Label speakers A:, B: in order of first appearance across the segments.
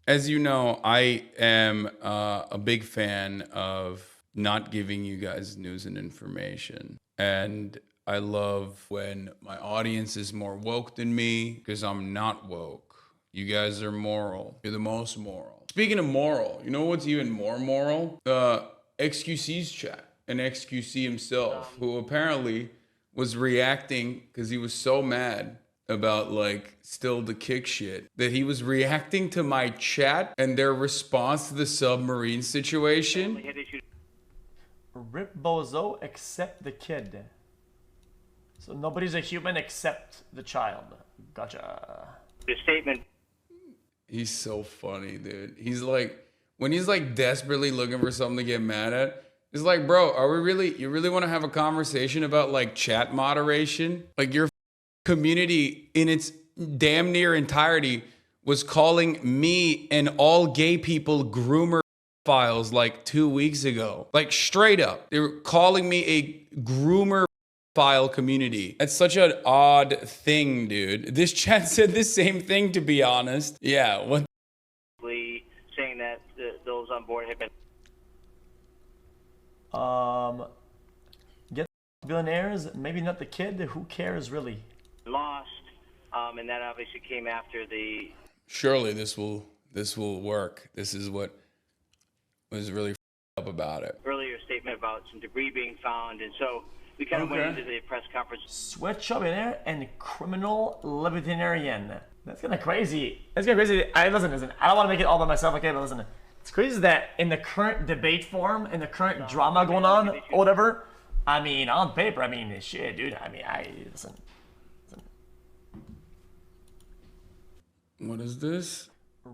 A: As you know, I am a big fan of not giving you guys news and information. And I love when my audience is more woke than me because I'm not woke. You guys are moral. You're the most moral. Speaking of moral, you know what's even more moral? XQC's chat and XQC himself, who apparently was reacting because he was so mad about like still the kick shit that he was reacting to my chat and their response to the submarine situation.
B: Rip Bozo except the kid. So nobody's a human except the child. Gotcha.
C: The statement.
A: He's so funny, dude. He's like, when he's like desperately looking for something to get mad at, it's like, bro, you really want to have a conversation about like chat moderation? Like your community in its damn near entirety was calling me and all gay people groomer files like 2 weeks ago. Like straight up. They were calling me a groomer file community. That's such an odd thing, dude. This chat said the same thing, to be honest. Yeah, what?
C: Saying that those on board have been
B: get billionaires, maybe not the kid. Who cares really?
C: lost, and that obviously came after the.
A: Surely this will work. This is what was really up about it.
C: Earlier statement about some debris being found, and so we kind of went into the press conference.
B: Sweatshop and criminal libertarian. That's kind of crazy. That's kind of crazy. Listen. I don't want to make it all by myself, okay? But listen, it's crazy that in the current debate form, in the current drama going on, or whatever. I mean, on paper, I mean, shit, dude. I mean, listen.
A: What is this?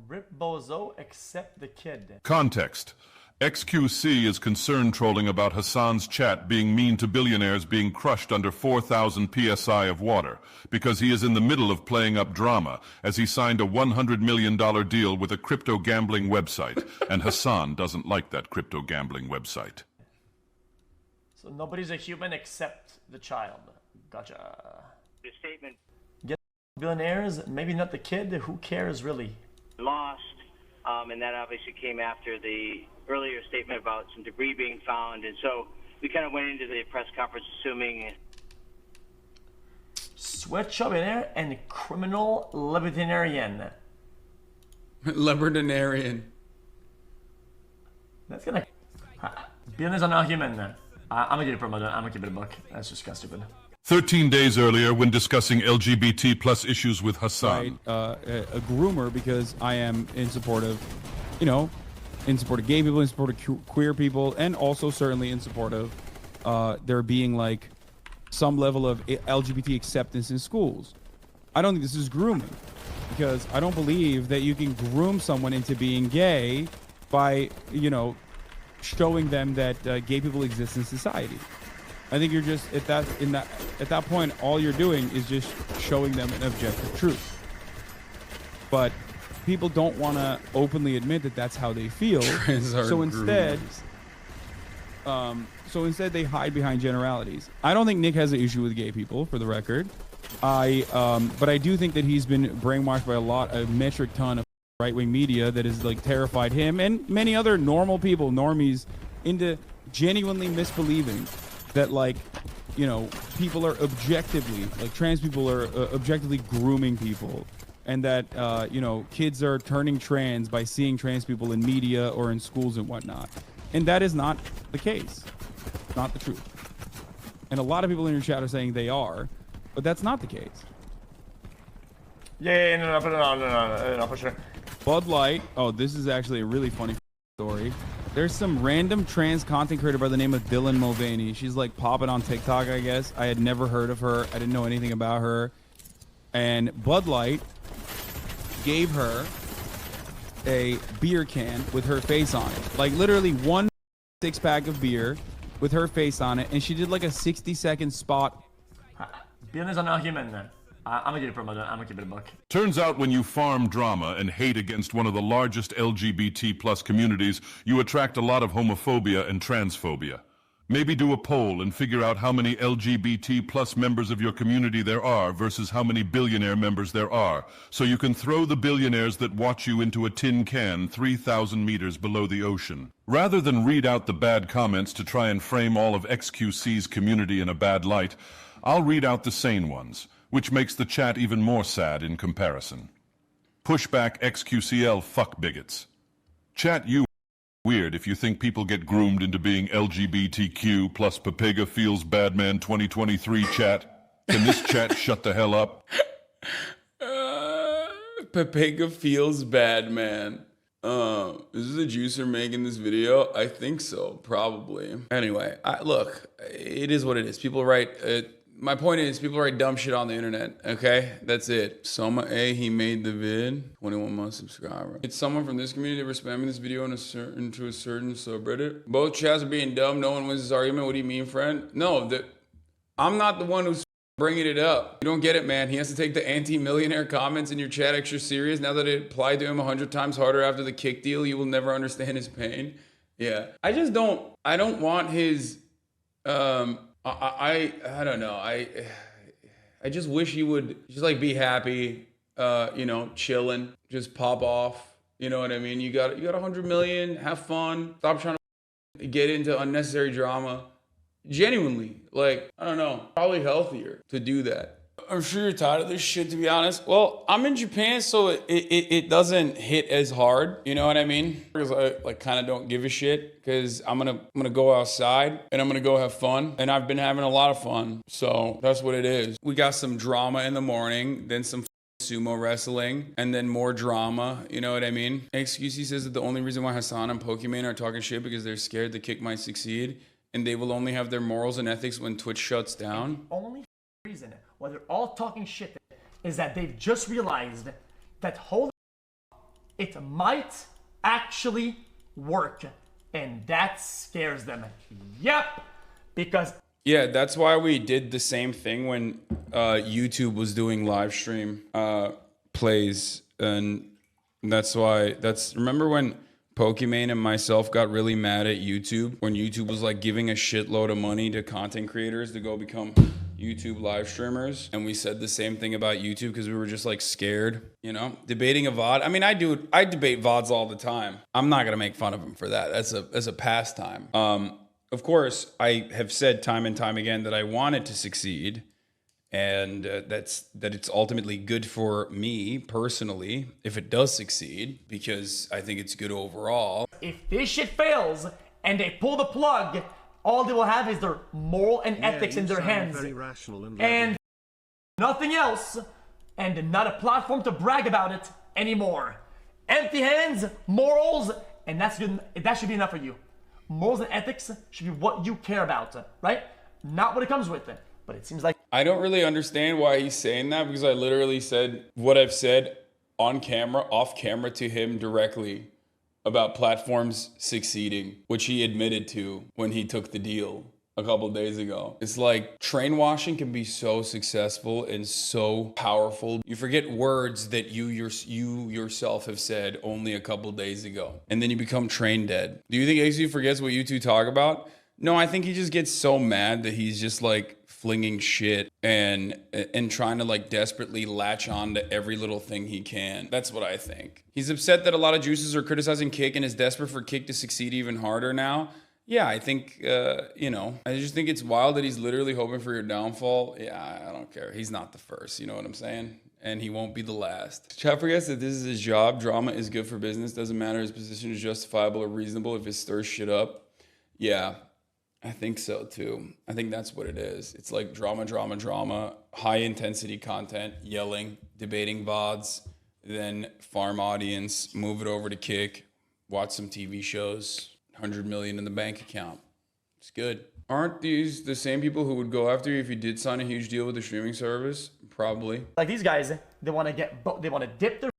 B: Rip Bozo except the kid.
D: Context. XQC is concerned trolling about Hasan's chat being mean to billionaires being crushed under 4,000 psi of water because he is in the middle of playing up drama as he signed a $100 million deal with a crypto gambling website, and Hasan doesn't like that crypto gambling website.
B: So nobody's a human except the child. Gotcha.
C: The statement.
B: Get billionaires, maybe not the kid. Who cares really?
C: Lost, and that obviously came after the earlier statement about some debris being found, and so we kind of went into the press conference assuming.
B: Sweatshop and criminal libertarian.
A: Libertarian.
B: That's gonna. Billionaires are not human. I'm gonna give it a promo. I'm gonna keep it a buck. That's just kind of stupid.
D: 13 days earlier, when discussing LGBT plus issues with Hasan.
E: Right, a groomer, because I am in support of, in support of gay people, in support of queer people, and also certainly in support of there being like some level of LGBT acceptance in schools. I don't think this is grooming, because I don't believe that you can groom someone into being gay by, showing them that gay people exist in society. I think you're just at that point, all you're doing is just showing them an objective truth. But people don't want to openly admit that that's how they feel. So instead, they hide behind generalities. I don't think Nick has an issue with gay people, for the record. But I do think that he's been brainwashed by a metric ton of right-wing media that has like terrified him and many other normal people, normies, into genuinely misbelieving that people are objectively, like trans people are objectively grooming people, and that kids are turning trans by seeing trans people in media or in schools and whatnot. And that is not the case. Not the truth. And a lot of people in your chat are saying they are, but that's not the case.
B: No, for sure.
E: Bud Light. Oh, this is actually a really funny story. There's some random trans content creator by the name of Dylan Mulvaney. She's like popping on TikTok, I guess. I had never heard of her. I didn't know anything about her. And Bud Light gave her a beer can with her face on it. Like literally one 6-pack of beer with her face on it. And she did like a 60-second spot.
B: Billionaires are not human. I'm gonna give it a promo. I'm gonna keep it a buck.
D: Turns out when you farm drama and hate against one of the largest LGBT plus communities, you attract a lot of homophobia and transphobia. Maybe do a poll and figure out how many LGBT plus members of your community there are versus how many billionaire members there are, so you can throw the billionaires that watch you into a tin can 3,000 meters below the ocean. Rather than read out the bad comments to try and frame all of XQC's community in a bad light, I'll read out the sane ones, which makes the chat even more sad in comparison. Pushback XQCL fuck bigots. Chat, you weird if you think people get groomed into being LGBTQ plus Papega feels bad man 2023 chat. Can this chat shut the hell up?
A: Papega feels bad, man. Is this a juicer making this video? I think so, probably. Anyway, look, it is what it is. People write, my point is, people write dumb shit on the internet, okay? That's it. Soma A, he made the vid, 21 month subscriber. It's someone from this community for spamming this video into a certain subreddit. Both chats are being dumb. No one wins this argument. What do you mean, friend? No, I'm not the one who's bringing it up. You don't get it, man. He has to take the anti-millionaire comments in your chat extra serious. Now that it applied to him 100 times harder after the kick deal, you will never understand his pain. Yeah. I don't want his, I don't know. I just wish he would just like be happy, you know, chilling, just pop off. You know what I mean? You got 100 million, have fun, stop trying to get into unnecessary drama. Genuinely, like, I don't know, probably healthier to do that. I'm sure you're tired of this shit, to be honest. Well, I'm in Japan, so it doesn't hit as hard. You know what I mean? Because I like kind of don't give a shit. Because I'm gonna go outside and I'm gonna go have fun. And I've been having a lot of fun. So that's what it is. We got some drama in the morning, then some sumo wrestling, and then more drama. You know what I mean? XQC says that the only reason why Hasan and Pokimane are talking shit because they're scared the kick might succeed. And they will only have their morals and ethics when Twitch shuts down.
B: The only reason why they're all talking shit is that they've just realized that it might actually work. And that scares them. Yep. Because...
A: Yeah, that's why we did the same thing when YouTube was doing live stream plays. And that's why... Remember when Pokimane and myself got really mad at YouTube when YouTube was like giving a shitload of money to content creators to go become YouTube live streamers, and we said the same thing about YouTube because we were just like scared, you know, debating a VOD. I mean, I debate VODs all the time. I'm not gonna make fun of them for that. That's a pastime. Of course, I have said time and time again that I want it to succeed. And that it's ultimately good for me personally if it does succeed, because I think it's good overall.
B: If this shit fails and they pull the plug, all they will have is their moral and ethics in their hands.
F: Very rational
B: and nothing else, and not a platform to brag about it anymore. Empty hands, morals, and that's good. That should be enough for you. Morals and ethics should be what you care about, right? Not what it comes with. But it seems like...
A: I don't really understand why he's saying that, because I literally said what I've said on camera, off camera to him directly about platforms succeeding, which he admitted to when he took the deal a couple of days ago. It's like train washing can be so successful and so powerful. You forget words that you yourself have said only a couple of days ago, and then you become train dead. Do you think XQ forgets what you two talk about? No, I think he just gets so mad that he's just like flinging shit and trying to like desperately latch on to every little thing he can. That's what I think. He's upset that a lot of juicers are criticizing Kick and is desperate for Kick to succeed even harder now. Yeah, I think, you know, I just think it's wild that he's literally hoping for your downfall. Yeah, I don't care. He's not the first, you know what I'm saying? And he won't be the last. Chad forgets that this is his job. Drama is good for business. Doesn't matter his position is justifiable or reasonable if it stirs shit up. Yeah. I think so too. I think that's what it is. It's like drama, high intensity content, yelling, debating VODs, then farm audience, move it over to Kick, watch some TV shows, 100 million in the bank account. It's good. Aren't these the same people who would go after you if you did sign a huge deal with a streaming service? Probably.
B: Like these guys, they want to dip their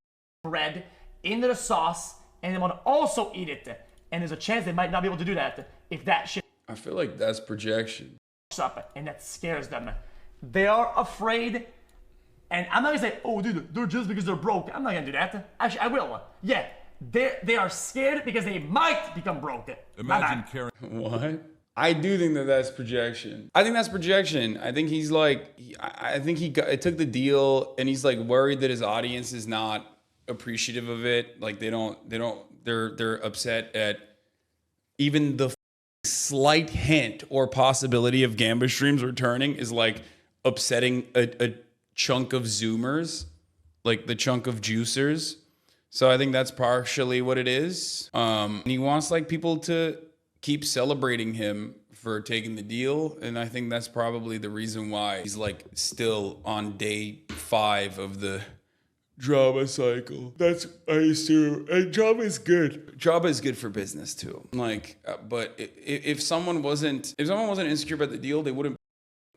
B: bread into the sauce, and they want to also eat it. And there's a chance they might not be able to do that if that shit...
A: I feel like that's projection.
B: Up, and that scares them. They are afraid, and I'm not gonna say, oh dude, they're just because they're broke. I'm not gonna do that. Actually, I will. Yeah, they are scared because they might become broke.
D: Imagine caring.
A: What? I do think that that's projection. I think that's projection. I think he's like, I think he took the deal, and he's like worried that his audience is not appreciative of it. Like they're upset at even the slight hint or possibility of Gamba streams returning is like upsetting a chunk of Zoomers, like the chunk of juicers. So I think that's partially what it is. And he wants like people to keep celebrating him for taking the deal. And I think that's probably the reason why he's like still on day 5 of the drama cycle. That's, I assume, and drama is good. Drama is good for business too. Like, but if someone wasn't insecure about the deal, they wouldn't be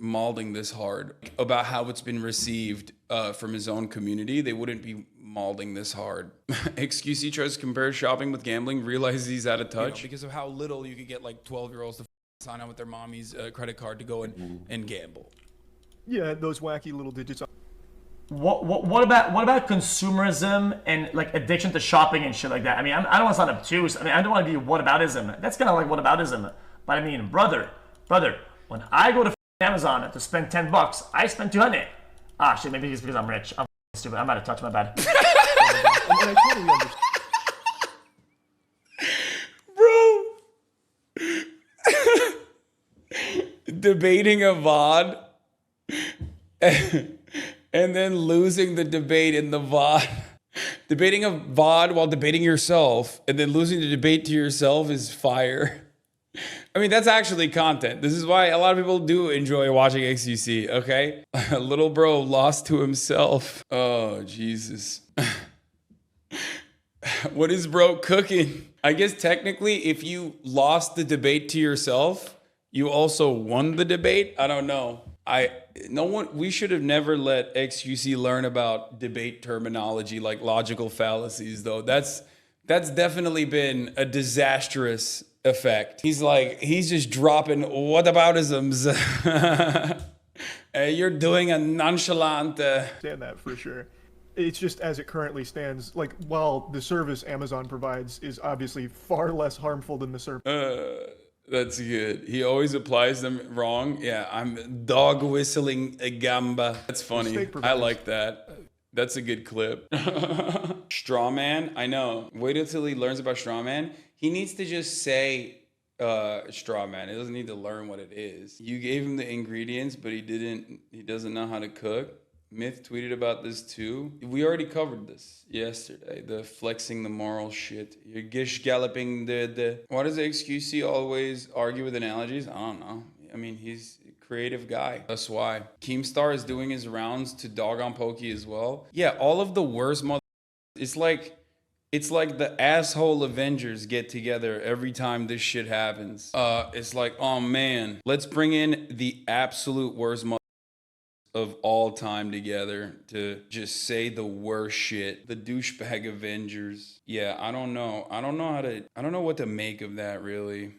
A: malding this hard about how it's been received from his own community. They wouldn't be malding this hard. XQC tries to compare shopping with gambling, realizes he's out of touch because of how little you could get like 12-year-olds to sign on with their mommy's credit card to go and gamble.
F: Yeah, those wacky little digits.
B: What about consumerism and like addiction to shopping and shit like that? I mean, I don't want to sound obtuse. I mean, I don't want to be whataboutism. That's kind of like whataboutism. But I mean, brother, when I go to Amazon to spend $10, I spend 200. Ah, shit, maybe it's because I'm rich. I'm stupid. I'm out of touch. My bad.
F: I totally understand.
A: Bro, debating a VOD and then losing the debate in the VOD. Debating a VOD while debating yourself and then losing the debate to yourself is fire. I mean, that's actually content. This is why a lot of people do enjoy watching XQC, okay? Little bro lost to himself. Oh, Jesus. What is bro cooking? I guess technically, if you lost the debate to yourself, you also won the debate. I don't know. We should have never let XQC learn about debate terminology like logical fallacies, though. That's definitely been a disastrous effect. He's just dropping whataboutisms. You're doing a nonchalant.
F: Understand that for sure. It's just as it currently stands, like while the service Amazon provides is obviously far less harmful than the service.
A: That's good. He always applies them wrong. Yeah, I'm dog whistling a gamba. That's funny. I like that. That's a good clip. Strawman, I know. Wait until he learns about Strawman. He needs to just say Strawman. He doesn't need to learn what it is. You gave him the ingredients, but he doesn't know how to cook. Myth tweeted about this too. We already covered this yesterday. The flexing the moral shit. You're gish galloping the. Why does XQC always argue with analogies? I don't know. I mean, he's a creative guy. That's why. Keemstar is doing his rounds to dog on Pokey as well. Yeah, all of the worst It's like the asshole Avengers get together every time this shit happens. It's like, oh man, let's bring in the absolute worst of all time together to just say the worst shit. The douchebag Avengers. Yeah, I don't know what to make of that really.